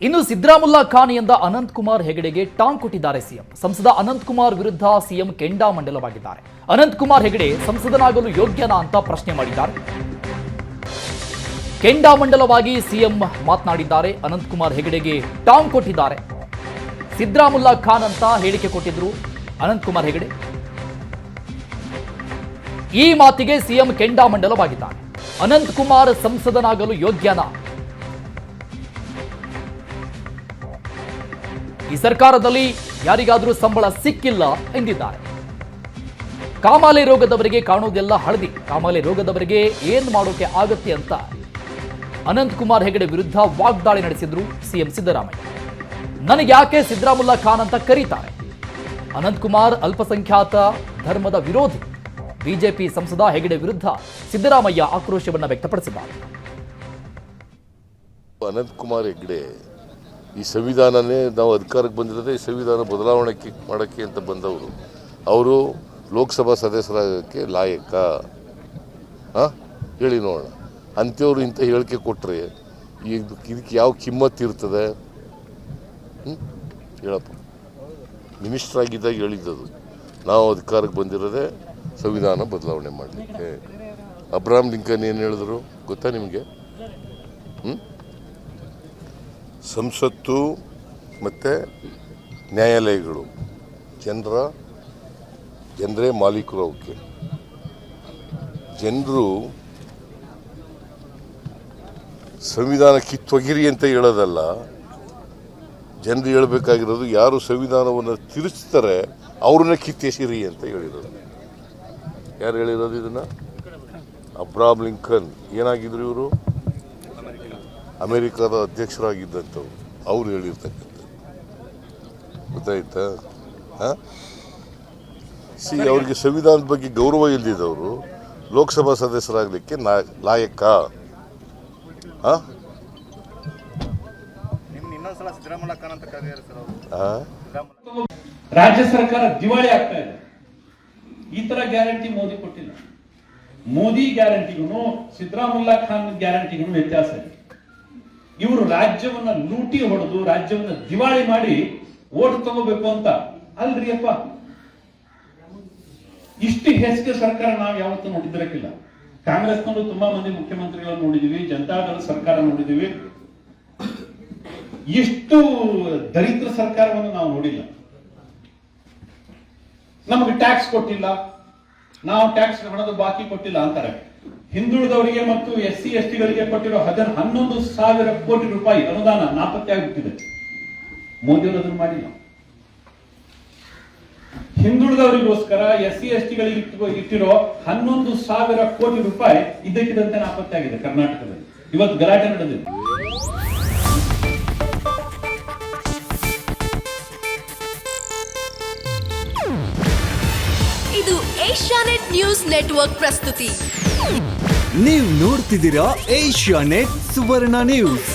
ಇನ್ನು ಸಿದ್ದರಾಮುಲ್ಲಾ ಖಾನಿಯಿಂದ ಅನಂತ್ ಕುಮಾರ್ ಹೆಗಡೆಗೆ ಟಾಂಗ್ ಕೊಟ್ಟಿದ್ದಾರೆ ಸಿಎಂ. ಸಂಸದ ಅನಂತ್ ಕುಮಾರ್ ವಿರುದ್ಧ ಸಿಎಂ ಕೆಂಡಾಮಂಡಲವಾಗಿದ್ದಾರೆ. ಅನಂತ್ ಕುಮಾರ್ ಹೆಗಡೆ ಸಂಸದನಾಗಲು ಯೋಗ್ಯನಾ ಅಂತ ಪ್ರಶ್ನೆ ಮಾಡಿದ್ದಾರೆ. ಕೆಂಡಾಮಂಡಲವಾಗಿ ಸಿಎಂ ಮಾತನಾಡಿದ್ದಾರೆ. ಅನಂತ್ ಕುಮಾರ್ ಹೆಗಡೆಗೆ ಟಾಂಗ್ ಕೊಟ್ಟಿದ್ದಾರೆ. ಸಿದ್ದರಾಮುಲ್ಲಾ ಖಾನ್ ಅಂತ ಹೇಳಿಕೆ ಕೊಟ್ಟಿದ್ರು ಅನಂತ್ ಕುಮಾರ್ ಹೆಗಡೆ. ಈ ಮಾತಿಗೆ ಸಿಎಂ ಕೆಂಡಾಮಂಡಲವಾಗಿದ್ದಾರೆ. ಅನಂತ್ ಕುಮಾರ್ ಸಂಸದನಾಗಲು ಯೋಗ್ಯನಾ? ಈ ಸರ್ಕಾರದಲ್ಲಿ ಯಾರಿಗಾದರೂ ಸಂಬಳ ಸಿಕ್ಕಿಲ್ಲ ಎಂದಿದ್ದಾರೆ. ಕಾಮಾಲೆ ರೋಗದವರಿಗೆ ಕಾಣೋದೆಲ್ಲ ಹಳದಿ. ಕಾಮಾಲೆ ರೋಗದವರಿಗೆ ಏನ್ ಮಾಡೋಕೆ ಆಗತ್ತೆ ಅಂತ ಅನಂತ್ ಕುಮಾರ್ ಹೆಗಡೆ ವಿರುದ್ಧ ವಾಗ್ದಾಳಿ ನಡೆಸಿದ್ರು ಸಿಎಂ ಸಿದ್ದರಾಮಯ್ಯ. ನನಗೆ ಯಾಕೆ ಸಿದ್ದರಾಮುಲ್ಲಾ ಖಾನ್ ಅಂತ ಕರೀತಾರೆ? ಅನಂತ್ ಕುಮಾರ್ ಅಲ್ಪಸಂಖ್ಯಾತ ಧರ್ಮದ ವಿರೋಧಿ. ಬಿಜೆಪಿ ಸಂಸದ ಹೆಗಡೆ ವಿರುದ್ಧ ಸಿದ್ದರಾಮಯ್ಯ ಆಕ್ರೋಶವನ್ನು ವ್ಯಕ್ತಪಡಿಸಿದ್ದಾರೆ. ಅನಂತ್ ಕುಮಾರ್ ಹೆಗಡೆ ಈ ಸಂವಿಧಾನನೇ ನಾವು ಅಧಿಕಾರಕ್ಕೆ ಬಂದಿರೋದೇ ಈ ಸಂವಿಧಾನ ಬದಲಾವಣೆ ಮಾಡೋಕ್ಕೆ ಅಂತ ಬಂದವರು. ಅವರು ಲೋಕಸಭಾ ಸದಸ್ಯರಾಗಕ್ಕೆ ಲಾಯಕ? ಹೇಳಿ ನೋಡೋಣ. ಅಂಥವ್ರು ಇಂಥ ಹೇಳಿಕೆ ಕೊಟ್ಟರೆ ಇದಕ್ಕೆ ಯಾವ ಕಿಮ್ಮತ್ತು ಇರ್ತದೆ? ಹೇಳಪ್ಪ. ಮಿನಿಸ್ಟರ್ ಆಗಿದ್ದಾಗ ಹೇಳಿದ್ದದು ನಾವು ಅಧಿಕಾರಕ್ಕೆ ಬಂದಿರೋದೇ ಸಂವಿಧಾನ ಬದಲಾವಣೆ ಮಾಡಲಿಕ್ಕೆ. ಅಬ್ರಹಾಂ ಲಿಂಕನ್ ಏನು ಹೇಳಿದ್ರು ಗೊತ್ತಾ ನಿಮಗೆ? ಸಂಸತ್ತು ಮತ್ತು ನ್ಯಾಯಾಲಯಗಳು ಜನರೇ ಮಾಲೀಕರು. ಅವಕ್ಕೆ ಜನರು ಸಂವಿಧಾನ ಕಿತ್ತೊಗಿರಿ ಅಂತ ಹೇಳೋದಲ್ಲ. ಜನರು ಹೇಳಬೇಕಾಗಿರೋದು ಯಾರು ಸಂವಿಧಾನವನ್ನು ತಿರುಚ್ತಾರೆ ಅವ್ರನ್ನ ಕಿತ್ತೆಸಿರಿ ಅಂತ ಹೇಳಿರೋದು. ಯಾರು ಹೇಳಿರೋದು ಇದನ್ನು? Abraham Lincoln. ಏನಾಗಿದ್ರು ಇವರು? ಅಮೆರಿಕದ ಅಧ್ಯಕ್ಷರಾಗಿದ್ದಂಥವ್ರು. ಅವ್ರು ಹೇಳಿರ್ತಕ್ಕಂಥ ಗೊತ್ತಾಯ್ತಾ? ಅವ್ರಿಗೆ ಸಂವಿಧಾನದ ಬಗ್ಗೆ ಗೌರವ ಇಲ್ಲದಿದ್ದವರು ಲೋಕಸಭಾ ಸದಸ್ಯರಾಗಲಿಕ್ಕೆ ಲಾಯಕ? ರಾಜ್ಯ ಸರ್ಕಾರ ದಿವಾಳಿ ಆಗ್ತಾ ಇದೆ. ಈ ತರ ಗ್ಯಾರಂಟಿ ಮೋದಿ ಕೊಟ್ಟಿಲ್ಲ. ಮೋದಿ ಗ್ಯಾರಂಟಿಗೂ ಸಿದ್ದರಾಮುಲ್ಲಾ ಖಾನ್ ಗ್ಯಾರಂಟಿಗೂ ವ್ಯತ್ಯಾಸ ಇದೆ. ಇವರು ರಾಜ್ಯವನ್ನ ಲೂಟಿ ಹೊಡೆದು ರಾಜ್ಯವನ್ನ ದಿವಾಳಿ ಮಾಡಿ ಓಟ್ ತಗೋಬೇಕು ಅಂತ ಅಲ್ರಿ ಅಪ್ಪ. ಇಷ್ಟು ಹೆಸರು ಸರ್ಕಾರ ನಾವು ಯಾವತ್ತೂ ನೋಡಿದಿರಕ್ಕಿಲ್ಲ. ಕಾಂಗ್ರೆಸ್ನಲ್ಲೂ ತುಂಬಾ ಮಂದಿ ಮುಖ್ಯಮಂತ್ರಿಗಳನ್ನು ನೋಡಿದೀವಿ, ಜನತಾದಳ ಸರ್ಕಾರ ನೋಡಿದೀವಿ. ಇಷ್ಟು ದರಿದ್ರ ಸರ್ಕಾರವನ್ನು ನಾವು ನೋಡಿಲ್ಲ. ನಮಗೆ ಟ್ಯಾಕ್ಸ್ ಕೊಟ್ಟಿಲ್ಲ, ನಾವು ಟ್ಯಾಕ್ಸ್ ಹಣದ ಬಾಕಿ ಕೊಟ್ಟಿಲ್ಲ ಅಂತಾರೆ. ಹಿಂದುಳಿದವರಿಗೆ ಮತ್ತು SC STಗಳಿಗೆ ಕೊಟ್ಟಿರೋ 11,000 ಕೋಟಿ ರೂಪಾಯಿ ಅನುದಾನ ನಾಪತ್ತೆ ಆಗಿಬಿಟ್ಟಿದೆ. ಮೋದಿಯವರು ಅದನ್ನು ಮಾಡಿಲ್ಲ. ಹಿಂದುಳಿದವರಿಗೋಸ್ಕರ SC STಗಳಿಗೆ ಇಟ್ಟಿರೋ 11,000 ಕೋಟಿ ರೂಪಾಯಿ ಇದ್ದಕ್ಕಿದ್ದಂತೆ ನಾಪತ್ತೆ ಆಗಿದೆ ಕರ್ನಾಟಕದಲ್ಲಿ. ಇವತ್ತು ಗಲಾಟೆ ನಡೆದಿದೆ. ಇದು ಏಷ್ಯಾನೆಟ್ ನ್ಯೂಸ್ ನೆಟ್ವರ್ಕ್ ಪ್ರಸ್ತುತಿ. ನೀವು ನೋಡ್ತಿದ್ದೀರಾ ಏಷ್ಯಾನೆಟ್ ಸುವರ್ಣ ನ್ಯೂಸ್.